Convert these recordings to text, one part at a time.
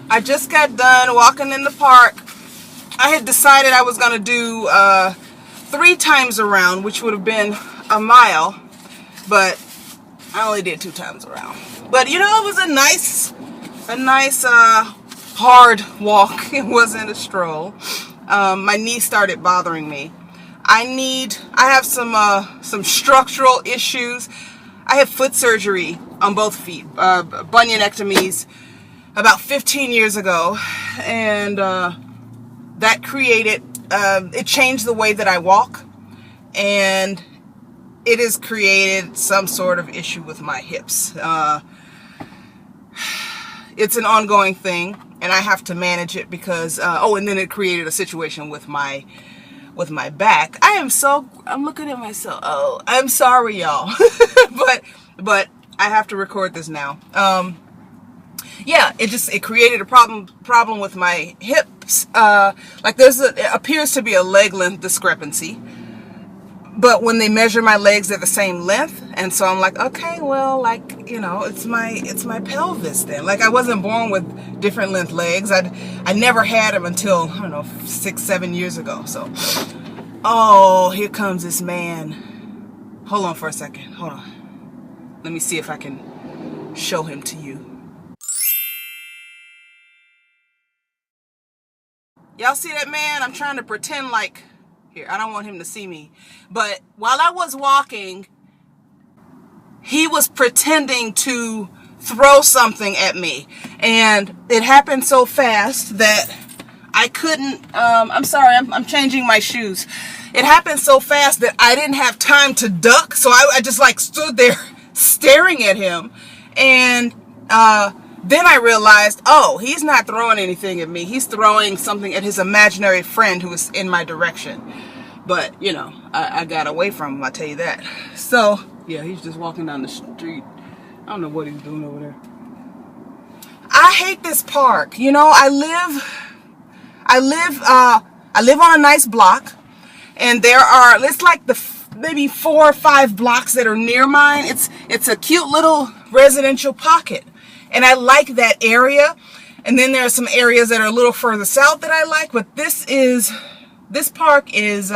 I just got done walking in the park. I had decided I was going to do 3 times around, which would have been a mile, but I only did 2 times around. But you know, it was a nice hard walk. It wasn't a stroll. My knee started bothering me. I have some structural issues. I had foot surgery on both feet, bunionectomies, about 15 years ago, and that created, it changed the way that I walk, and it has created some sort of issue with my hips. It's an ongoing thing, and I have to manage it because, and then it created a situation with my back. I'm looking at myself. Oh, I'm sorry, y'all. but I have to record this now. Yeah, it created a problem with my hips. Like it appears to be a leg length discrepancy. But when they measure my legs, they're the same length. And so I'm like, okay, well, like, you know, it's my pelvis then. Like, I wasn't born with different length legs. I never had them until, I don't know, 6-7 years ago. So, oh, here comes this man. Hold on for a second. Hold on. Let me see if I can show him to you. Y'all see that man? I'm trying to pretend like, here, I don't want him to see me. But while I was walking, he was pretending to throw something at me. And it happened so fast that I couldn't, I'm sorry, I'm changing my shoes. It happened so fast that I didn't have time to duck. So I just like stood there staring at him. And then I realized, oh, he's not throwing anything at me. He's throwing something at his imaginary friend who is in my direction. But, you know, I got away from him, I'll tell you that. So, yeah, he's just walking down the street. I don't know what he's doing over there. I hate this park. You know, I live on a nice block. And it's like maybe 4 or 5 blocks that are near mine. It's a cute little residential pocket. And I like that area. And then there are some areas that are a little further south that I like. But this park is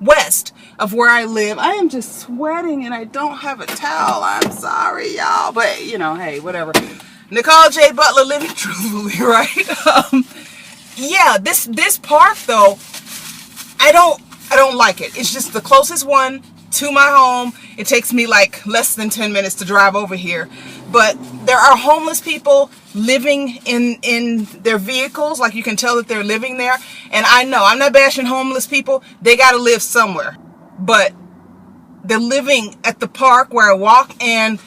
west of where I live. I am just sweating and I don't have a towel. I'm sorry, y'all. But, you know, hey, whatever. Nicole J. Butler, living truthfully, right? Yeah, this park, though, I don't like it. It's just the closest one to my home. It takes me like less than 10 minutes to drive over here. But there are homeless people living in their vehicles. Like, you can tell that they're living there. And I know, I'm not bashing homeless people. They got to live somewhere. But they're living at the park where I walk. And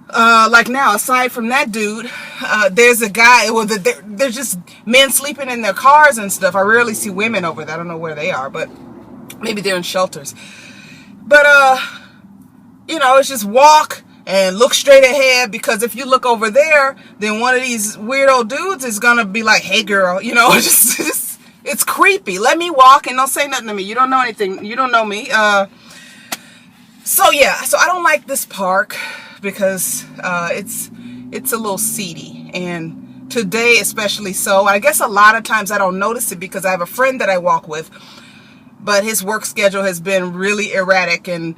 like now, aside from that dude, there's a guy. Well, there's just men sleeping in their cars and stuff. I rarely see women over there. I don't know where they are, but maybe they're in shelters. But, you know, it's just walk and look straight ahead, because if you look over there, then one of these weirdo dudes is going to be like, hey, girl, you know, it's creepy. Let me walk and don't say nothing to me. You don't know anything. You don't know me. So, yeah, so I don't like this park because it's a little seedy. And today especially so. I guess a lot of times I don't notice it because I have a friend that I walk with, but his work schedule has been really erratic and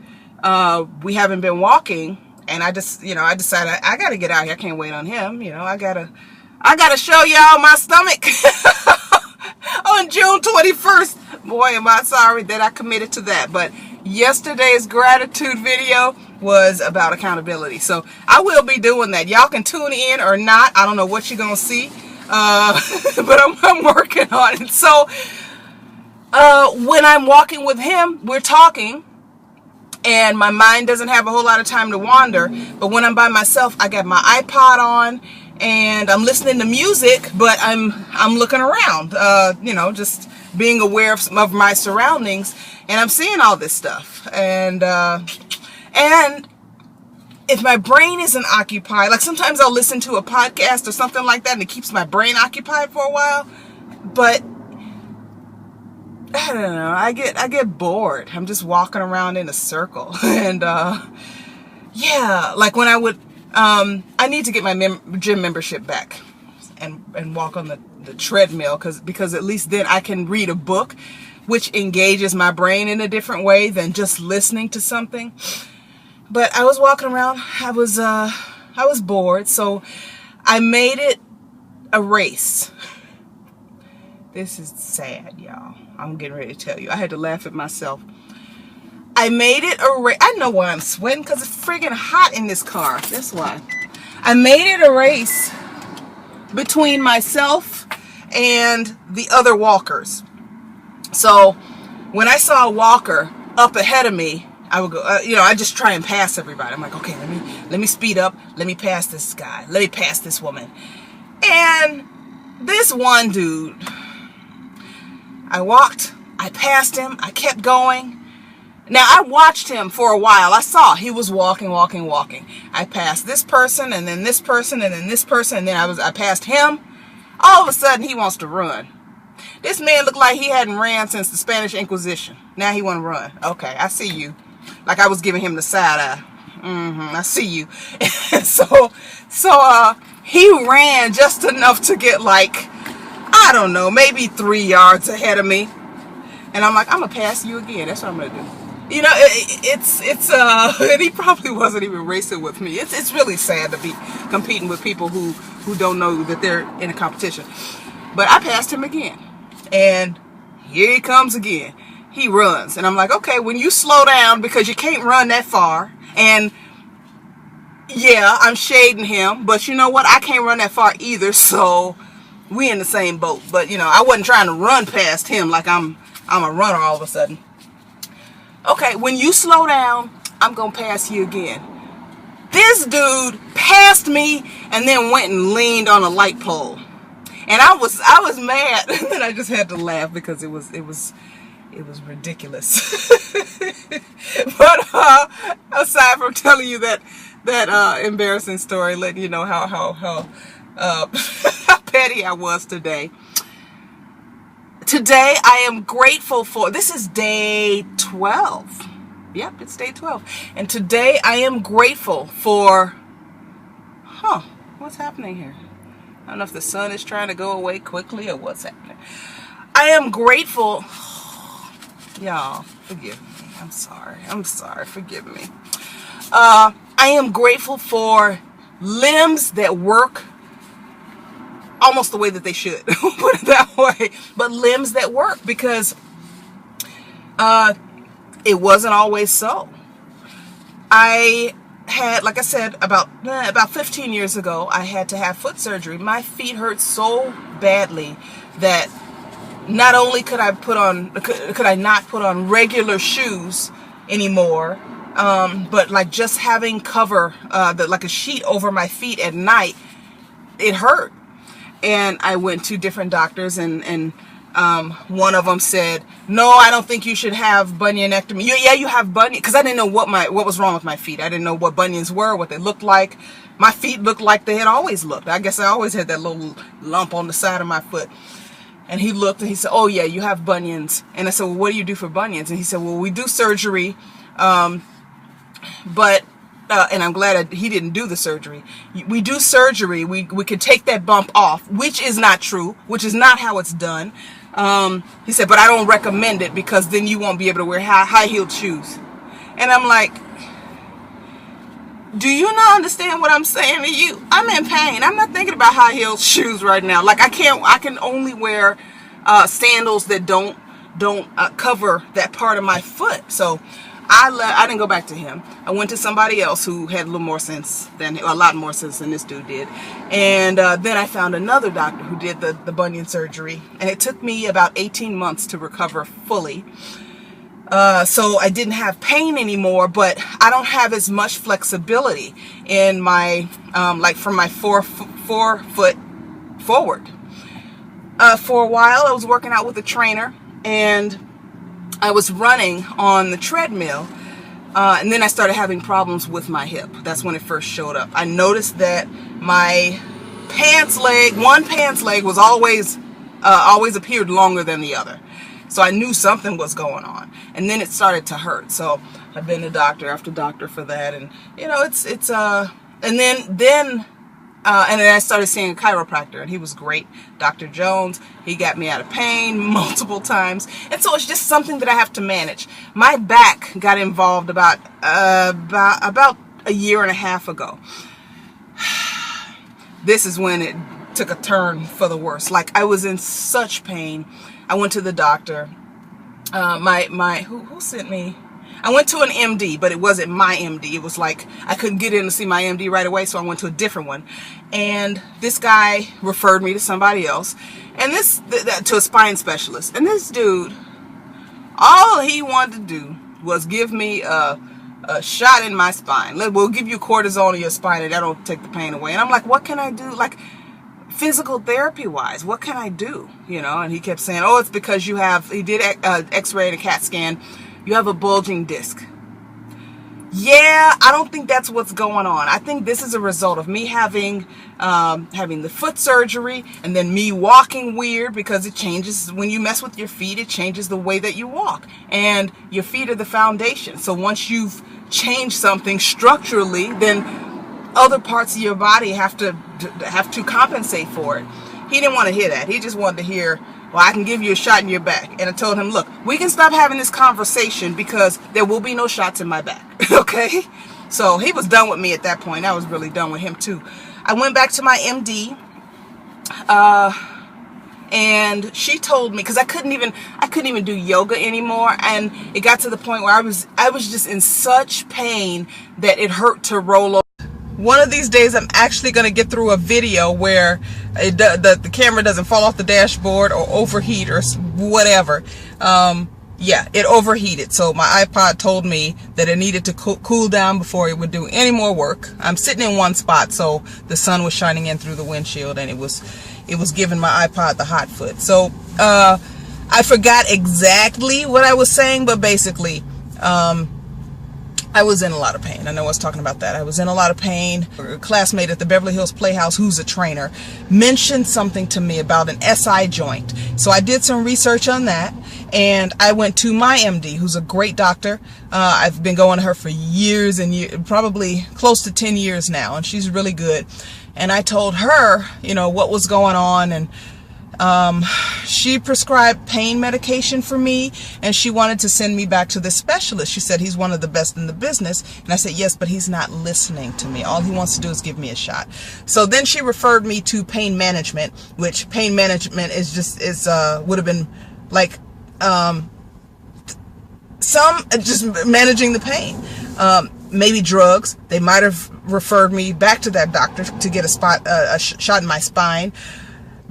we haven't been walking. And I just, you know, I decided I got to get out here. I can't wait on him. You know, I got to show y'all my stomach on June 21st. Boy, am I sorry that I committed to that. But yesterday's gratitude video was about accountability. So I will be doing that. Y'all can tune in or not. I don't know what you're going to see. But I'm working on it. So when I'm walking with him, we're talking. And my mind doesn't have a whole lot of time to wander. But when I'm by myself, I got my iPod on and I'm listening to music, but I'm looking around, you know, just being aware of my surroundings, and I'm seeing all this stuff. And if my brain isn't occupied, like sometimes I'll listen to a podcast or something like that and it keeps my brain occupied for a while, but I don't know, I get bored. I'm just walking around in a circle. And yeah, like when I would I need to get my gym membership back. and walk on the treadmill, because at least then I can read a book, which engages my brain in a different way than just listening to something. But I was walking around. I was bored, so I made it a race. This is sad, y'all. I'm getting ready to tell you. I had to laugh at myself. I made it a race. I know why I'm sweating, because it's friggin' hot in this car. That's why. I made it a race between myself and the other walkers. So when I saw a walker up ahead of me, I would go, I just try and pass everybody. I'm like, okay, let me speed up. Let me pass this guy. Let me pass this woman. And this one dude, I passed him. I kept going. Now, I watched him for a while. I saw he was walking. I passed this person, and then this person, and then this person, and then I passed him. All of a sudden, he wants to run. This man looked like he hadn't ran since the Spanish Inquisition. Now he want to run. Okay, I see you. Like I was giving him the side eye. I see you. So he ran just enough to get, like, I don't know, maybe 3 yards ahead of me. And I'm like, I'm going to pass you again. That's what I'm going to do. You know, and he probably wasn't even racing with me. It's really sad to be competing with people who don't know that they're in a competition. But I passed him again. And here he comes again. He runs. And I'm like, okay, when you slow down, because you can't run that far. And yeah, I'm shading him. But you know what? I can't run that far either. So we in the same boat. But, I wasn't trying to run past him like I'm a runner all of a sudden. Okay, when you slow down, I'm going to pass you again. This dude passed me and then went and leaned on a light pole. And I was mad. And then I just had to laugh because it was ridiculous. But aside from telling you that embarrassing story, letting you know how petty I was today. Today, I am grateful for, this is day 12. Yep, it's day 12. And today, I am grateful for, what's happening here? I don't know if the sun is trying to go away quickly or what's happening. I am grateful, y'all, forgive me. I'm sorry, forgive me. I am grateful for limbs that work almost the way that they should, put it that way, but limbs that work, because it wasn't always so. I had, like I said, about 15 years ago, I had to have foot surgery. My feet hurt so badly that not only could I not put on regular shoes anymore, but like just having cover, like a sheet over my feet at night, it hurt. And I went to different doctors, and one of them said, no, I don't think you should have bunionectomy. Yeah, you have bunion, because I didn't know what was wrong with my feet. I didn't know what bunions were, what they looked like. My feet looked like they had always looked. I guess I always had that little lump on the side of my foot. And he looked and he said, oh yeah, you have bunions. And I said, well, what do you do for bunions? And he said, well, we do surgery, but and I'm glad he didn't do the surgery. We do surgery. We could take that bump off, which is not true, which is not how it's done. He said, but I don't recommend it, because then you won't be able to wear high-heeled shoes. And I'm like, do you not understand what I'm saying to you? I'm in pain. I'm not thinking about high-heeled shoes right now. Like I can only wear sandals that don't cover that part of my foot. So I didn't go back to him. I went to somebody else who had a lot more sense than this dude did. And then I found another doctor who did the bunion surgery. And it took me about 18 months to recover fully. So I didn't have pain anymore, but I don't have as much flexibility in my, like from my forefoot forward. For a while, I was working out with a trainer, and I was running on the treadmill, and then I started having problems with my hip. That's when it first showed up. I noticed that my one pants leg was always appeared longer than the other. So I knew something was going on, and then it started to hurt. So I've been to doctor after doctor for that, and and then And then I started seeing a chiropractor, and he was great. Dr. Jones, he got me out of pain multiple times. And so it's just something that I have to manage. My back got involved about a year and a half ago. This is when it took a turn for the worse. Like, I was in such pain. I went to the doctor. Who sent me? I went to an MD, but it wasn't my MD. It was like I couldn't get in to see my MD right away, so I went to a different one. And this guy referred me to somebody else, and to a spine specialist. And this dude, all he wanted to do was give me a shot in my spine. We'll give you cortisone in your spine, and that'll take the pain away. And I'm like, what can I do? Like, physical therapy wise, what can I do? You know, and he kept saying, oh, it's because he did x-ray and a CAT scan. You have a bulging disc. Yeah, I don't think that's what's going on. I think this is a result of me having the foot surgery, and then me walking weird, because it changes when you mess with your feet. It changes the way that you walk, and your feet are the foundation. So once you've changed something structurally, then other parts of your body have to compensate for it. He didn't want to hear that. He just wanted to hear, well, I can give you a shot in your back. And I told him, look, we can stop having this conversation, because there will be no shots in my back. Okay? So he was done with me at that point. I was really done with him too. I went back to my MD, and she told me, because I couldn't even do yoga anymore, and it got to the point where I was just in such pain that it hurt to roll over. One of these days, I'm actually going to get through a video where the camera doesn't fall off the dashboard or overheat or whatever. Yeah, it overheated. So my iPod told me that it needed to cool down before it would do any more work. I'm sitting in one spot, so the sun was shining in through the windshield, and it was giving my iPod the hot foot. So I forgot exactly what I was saying, but basically, I was in a lot of pain. I know I was talking about that. I was in a lot of pain. A classmate at the Beverly Hills Playhouse, who's a trainer, mentioned something to me about an SI joint. So I did some research on that, and I went to my MD, who's a great doctor. I've been going to her for years and years, probably close to 10 years now, and she's really good. And I told her, you know, what was going on, and she prescribed pain medication for me, and she wanted to send me back to the specialist. She said he's one of the best in the business, and I said yes, but he's not listening to me. All he wants to do is give me a shot. So then she referred me to pain management, which pain management would have been like just managing the pain. Maybe drugs. They might have referred me back to that doctor to get a shot in my spine.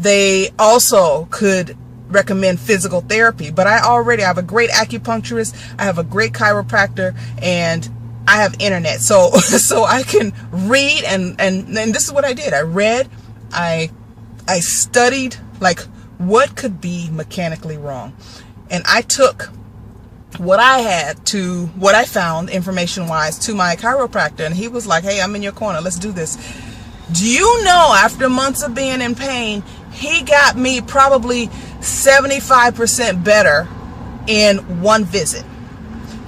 They also could recommend physical therapy, but I have a great acupuncturist, I have a great chiropractor, and I have internet. So I can read, and this is what I did. I read, I studied, like, what could be mechanically wrong. And I took what I found information-wise to my chiropractor, and he was like, hey, I'm in your corner, let's do this. Do you know, after months of being in pain, he got me probably 75% better in one visit.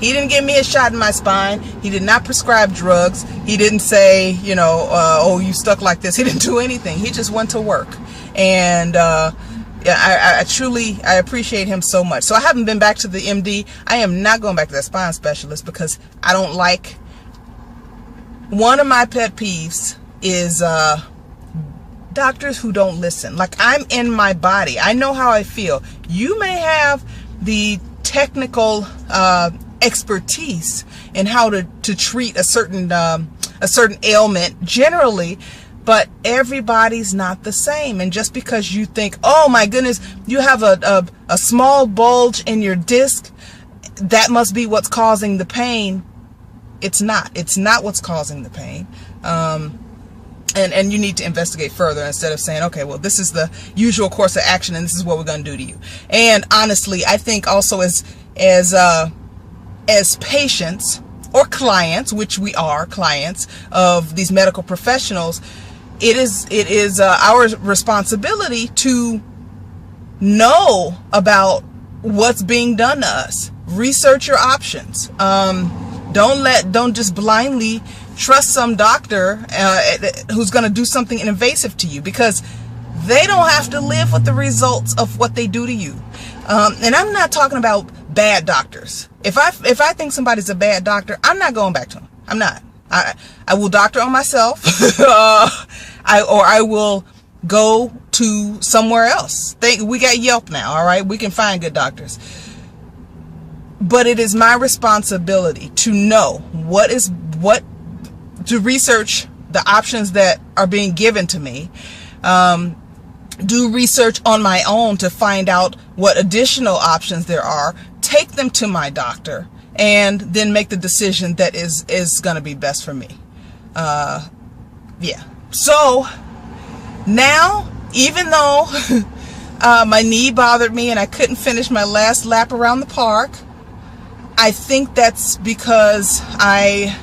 He didn't give me a shot in my spine. He did not prescribe drugs. He didn't say, you know, oh, you stuck like this. He didn't do anything. He just went to work. And yeah, I appreciate him so much. So I haven't been back to the MD. I am not going back to that spine specialist, because I don't like, one of my pet peeves is doctors who don't listen. Like, I'm in my body. I know how I feel. You may have the technical expertise in how to treat a certain ailment generally, but everybody's not the same. And just because you think, oh my goodness, you have a small bulge in your disc, that must be what's causing the pain. It's not. It's not what's causing the pain. And you need to investigate further, instead of saying, okay, well, this is the usual course of action, and this is what we're going to do to you. And honestly, I think also as patients or clients, which we are clients of these medical professionals, it is our responsibility to know about what's being done to us. Research your options. Don't just blindly trust some doctor who's going to do something invasive to you, because they don't have to live with the results of what they do to you. And I'm not talking about bad doctors. If I think somebody's a bad doctor, I'm not going back to them. I'm not. I will doctor on myself. I will go to somewhere else. We got Yelp now, all right? We can find good doctors. But it is my responsibility to know to research the options that are being given to me. Do research on my own to find out what additional options there are. Take them to my doctor, and then make the decision that is going to be best for me. Yeah. So now, even though my knee bothered me and I couldn't finish my last lap around the park, I think that's because I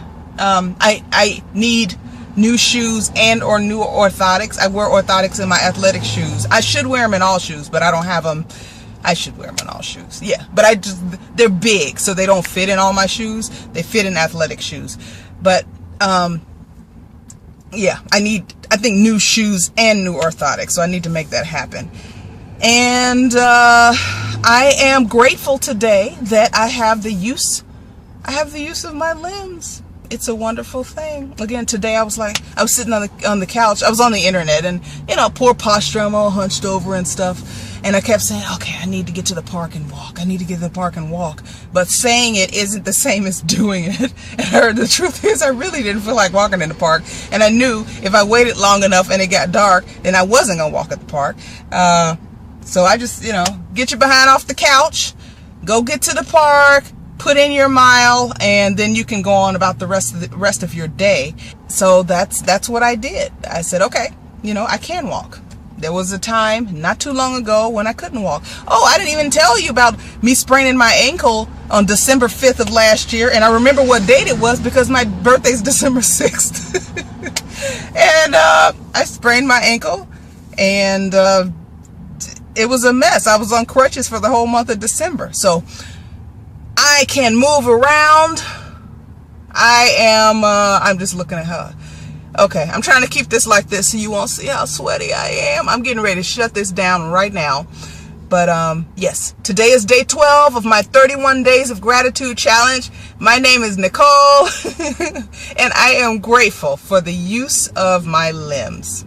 need new shoes and or new orthotics. I wear orthotics in my athletic shoes. I should wear them in all shoes, but I don't have them. I should wear them in all shoes. Yeah, but they're big, so they don't fit in all my shoes. They fit in athletic shoes. But yeah, I think new shoes and new orthotics. So I need to make that happen. And I am grateful today that I have the use of my limbs. It's a wonderful thing. Again, today I was sitting on the couch. I was on the internet, and poor posture. I'm all hunched over and stuff. And I kept saying, okay, I need to get to the park and walk. I need to get to the park and walk. But saying it isn't the same as doing it. And the truth is, I really didn't feel like walking in the park. And I knew if I waited long enough and it got dark, then I wasn't going to walk at the park. So I just, get your behind off the couch, go get to the park, put in your mile, and then you can go on about the rest of your day. So that's what I did. I said, okay, I can walk. There was a time not too long ago when I couldn't walk. Oh, I didn't even tell you about me spraining my ankle on December 5th of last year. And I remember what date it was because my birthday's December 6th. And I sprained my ankle, and it was a mess. I was on crutches for the whole month of December. So I can move around. I'm just looking at her. Okay, I'm trying to keep this like this so you won't see how sweaty I am. I'm getting ready to shut this down right now. But yes, today is day 12 of my 31 days of gratitude challenge. My name is Nicole, and I am grateful for the use of my limbs.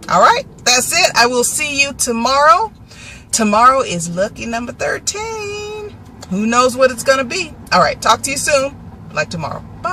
All right, that's it. I will see you tomorrow. Tomorrow is lucky number 13. Who knows what it's going to be? All right, talk to you soon. Like tomorrow. Bye.